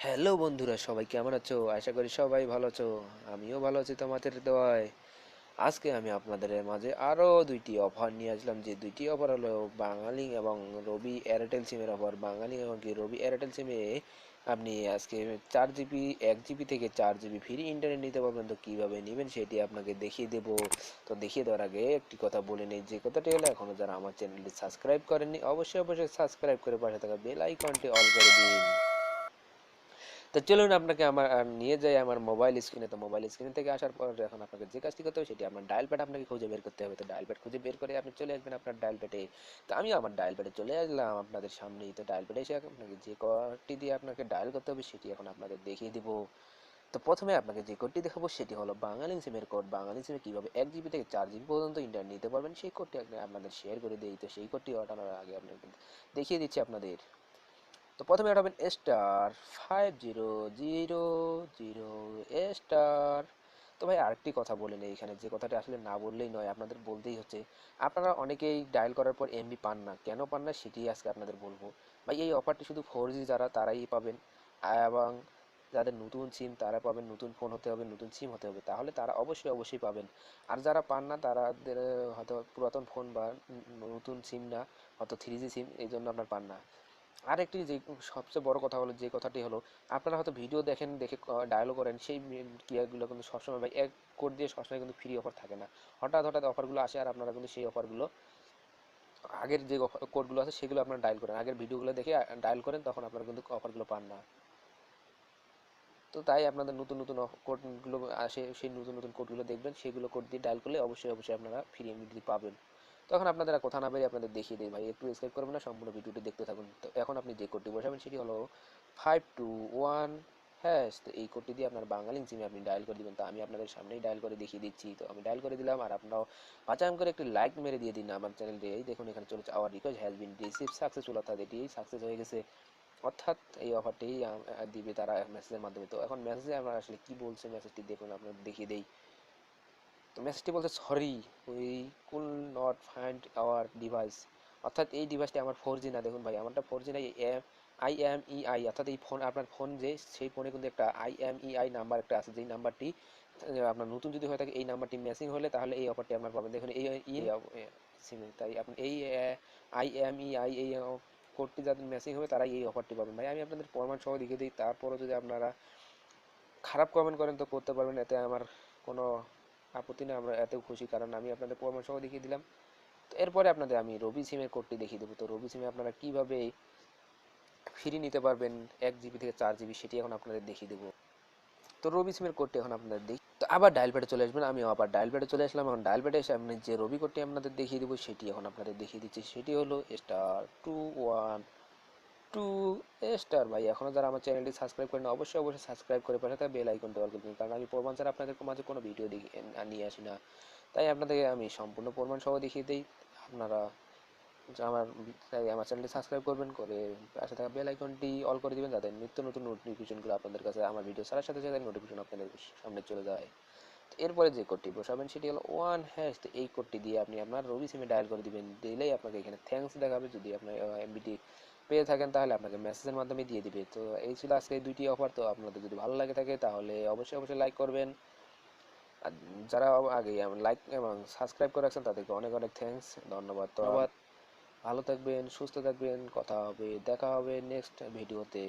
Hello বন্ধুরা, সবাই কেমন আছো? আশা করি সবাই ভালো আছো। আমিও ভালো আছি তোমাদের দোয়ায়। আজকে আমি আপনাদের মাঝে আরও দুইটি অফার নিয়ে আসলাম, যে দুইটি অফার হলো বাঙালিং এবং রবি এয়ারটেল সিমের অফার। বাঙালিং এবং কি রবি এয়ারটেল সিমে আপনি আজকে 4 জিবি 1 জিবি থেকে 4 জিবি ফ্রি ইন্টারনেট নিতে পারবেন। তো কীভাবে নেবেন সেটি আপনাকে দেখিয়ে দেবো। তো দেখিয়ে দেওয়ার আগে একটি কথা বলে নিই, যে কথাটি হলো, এখনও যারা আমার চ্যানেলটি সাবস্ক্রাইব করেননি অবশ্যই অবশ্যই সাবস্ক্রাইব করে পাশে থাকা বেল আইকনটি অল করে দিন। তো চলুন আপনাকে আমার নিয়ে যাই আমার মোবাইল স্ক্রিনে। তো মোবাইল স্ক্রিন থেকে আসার পর এখন আপনাকে যে কাজটি করতে হবে সেটি আপনার ডায়াল প্যাড আপনাকে খুঁজে বের করতে হবে। তো ডায়াল প্যাড খুঁজে বের করে আপনি চলে আসবেন আপনার ডায়াল প্যাডে। তো আমি আমার ডায়াল প্যাডে চলে আসলাম আপনাদের সামনেই। তো ডায়াল প্যাডে এসে আপনাকে যে কোডটি দিয়ে আপনাকে ডায়াল করতে হবে সেটি এখন আপনাদের দেখিয়ে দিব। তো প্রথমে আপনাকে যে কোডটি দেখাবো সেটি হলো বাঙালিং সিমের কোড। বাঙালিং সিমে কীভাবে 1 জিবি থেকে 4 জিবি পর্যন্ত ইন্টারনেট নিতে পারবেন সেই কোডটি আপনাদের শেয়ার করে দিই। তো সেই কোডটি ওঠানোর আগে আপনাকে দেখিয়ে দিচ্ছি আপনাদের। তো প্রথমে উঠাবেন *5000 স্টার। তো ভাই আরেকটি কথা বলে নেই, এখানে যে কথাটা আসলে না বললেই নয়, আপনাদের বলতেই হচ্ছে। আপনারা অনেকেই ডায়াল করার পর এমবি পান না, কেন পান না সেটি আজকে আপনাদের বলবো। ভাই এই অফারটি শুধু 4G যারা তারাই পাবেন, এবং যাদের নতুন সিম তারা পাবেন। নতুন ফোন হতে হবে, নতুন সিম হতে হবে, তাহলে তারা অবশ্যই অবশ্যই পাবেন। আর যারা পান না তাদের হয়তো পুরাতন ফোন বা নতুন সিম না, হয়তো 3G সিম, এই জন্য আপনার পান না। আরেকটি যে সবচেয়ে বড় কথা হলো, যে কথাটি হলো, আপনারা হয়তো ভিডিও দেখেন, দেখে ডায়ালও করেন, সেই ক্লিয়ারগুলো কিন্তু সবসময় ভাই এক কোড দিয়ে সবসময় কিন্তু ফ্রি অফার থাকে না। হঠাৎ হঠাৎ অফারগুলো আসে, আর আপনারা কিন্তু সেই অফারগুলো আগের যে কোডগুলো আছে সেগুলো আপনারা ডায়াল করেন, আগের ভিডিওগুলো দেখে ডায়াল করেন, তখন আপনারা কিন্তু অফারগুলো পান না। তো তাই আপনাদের নতুন নতুন কোডগুলো আসে, সেই নতুন নতুন কোডগুলো দেখবেন, সেগুলো কোড দিয়ে ডায়াল করলে অবশ্যই অবশ্যই আপনারা ফ্রি এমবি পাবেন। তখন আপনাদের আর কথা না বেরিয়ে আপনাদের দেখিয়ে দিই। ভাই একটু স্কিপ করবেন না, সম্পূর্ণ ভিডিওটি দেখতে থাকুন। তো এখন আপনি যে কোডটি বসাবেন সেটি হলো 521#। তো এই কোডটি দিয়ে আপনার বাঙালি সিমে আপনি ডায়াল করে দিবেন। তো আমি আপনাদের সামনেই ডায়াল করে দেখিয়ে দিচ্ছি। তো আমি ডায়াল করে দিলাম, আর আপনারাও বাঁচান করে একটি লাইক মেরে দিয়ে দিন আমার চ্যানেলটি। এই দেখুন এখানে চলেছে our request has been receive successful, অর্থাৎ এটি সাকসেস হয়ে গেছে, অর্থাৎ এই অফারটি দিবে তারা মেসেজের মাধ্যমে। তো এখন মেসেজে আমরা আসলে কি বলছে মেসেজটি দেখুন, আপনাদের দেখিয়ে দেই। তো মেসেজটি বলছে, sorry we cool not find hour device, অর্থাৎ এই ডিভাইসটি আমার 4G না। দেখুন ভাই আমারটা 4G না, IMEI, অর্থাৎ এই ফোন, আপনার ফোন যে, সেই ফোনে কিন্তু একটা IMEI নাম্বার একটা আছে, যেই নাম্বারটি আপনার নতুন যদি হয়ে থাকে, এই নাম্বারটি ম্যাচিং হলে তাহলে এই অফারটি আপনার পাবেন। দেখুন এই সিমে, তাই আপনি এই IMEI এই কোডটি যাদের ম্যাচিং হবে তারাই এই অফারটি পাবেন। ভাই আমি আপনাদের প্রমাণ সহ দেখিয়ে দিই, তারপরও যদি আপনারা খারাপ কমেন্ট করেন তো করতে পারবেন, এতে আমার কোনো আপত্তি নেই, আমরা এতেও খুশি, কারণ আমি আপনাদের প্রমাণ সহ দেখিয়ে দিলাম। তো এরপরে আপনাদের আমি রবি সিমের কোডটি দেখিয়ে দেবো। তো রবি সিমে আপনারা কীভাবে ফ্রি নিতে পারবেন 1 জিবি থেকে 4 জিবি, সেটি এখন আপনাদের দেখিয়ে দেবো। তো রবি সিমের কোডটি এখন আপনাদের দেখি। তো আবার ডায়াল প্যাডে চলে আসবেন, আমি আবার ডায়াল প্যাডে চলে আসলাম। এখন ডায়াল প্যাডে এসে আপনি যে রবি কোডটি আপনাদের দেখিয়ে দেবো সেটি এখন আপনাদের দেখিয়ে দিচ্ছি। সেটি হলো *212#। ভাই এখনও যারা আমার চ্যানেলটি সাবস্ক্রাইব করেন অবশ্যই অবশ্যই সাবস্ক্রাইব করে পাশে তার বেল আইকনটি অল করে দিন, কারণ আমি প্রমাণ ছাড়া আপনাদের মাঝে কোনো ভিডিও নিয়ে আসি না। তাই আপনাদেরকে আমি সম্পূর্ণ প্রমাণ সহ দেখিয়ে দিই। আপনারা আমার আমার চ্যানেলটি সাবস্ক্রাইব করবেন, করে পাশে থাকা বেল আইকনটি অল করে দিবেন, যাতে নিত্য নতুন নোটিফিকেশনগুলো আপনাদের কাছে, আমার ভিডিও ছাড়ার সাথে সাথে নোটিফিকেশন আপনাদের সামনে চলে যায়। তো এরপরে যে কোডটি বসাবেন সেটি হলো 1#। তো এই কোডটি দিয়ে আপনি আপনার রবি সিমে ডায়াল করে দিবেন, দিলেই আপনাকে এখানে থ্যাঙ্কস দেখাবে। যদি আপনার এমবিটি পেয়ে থাকেন তাহলে আপনাকে মেসেজের মাধ্যমে দিয়ে দিবে। তো এই ছিল আজকে এই দুইটি অফার। তো আপনাদের যদি ভালো লাগে থাকে তাহলে অবশ্যই অবশ্যই লাইক করবেন। আর যারা আগে লাইক এবং সাবস্ক্রাইব করে রাখছেন তাদেরকে অনেক অনেক থ্যাঙ্কস, ধন্যবাদ। তো ভালো থাকবেন, সুস্থ থাকবেন, কথা হবে, দেখা হবে নেক্সট ভিডিওতে।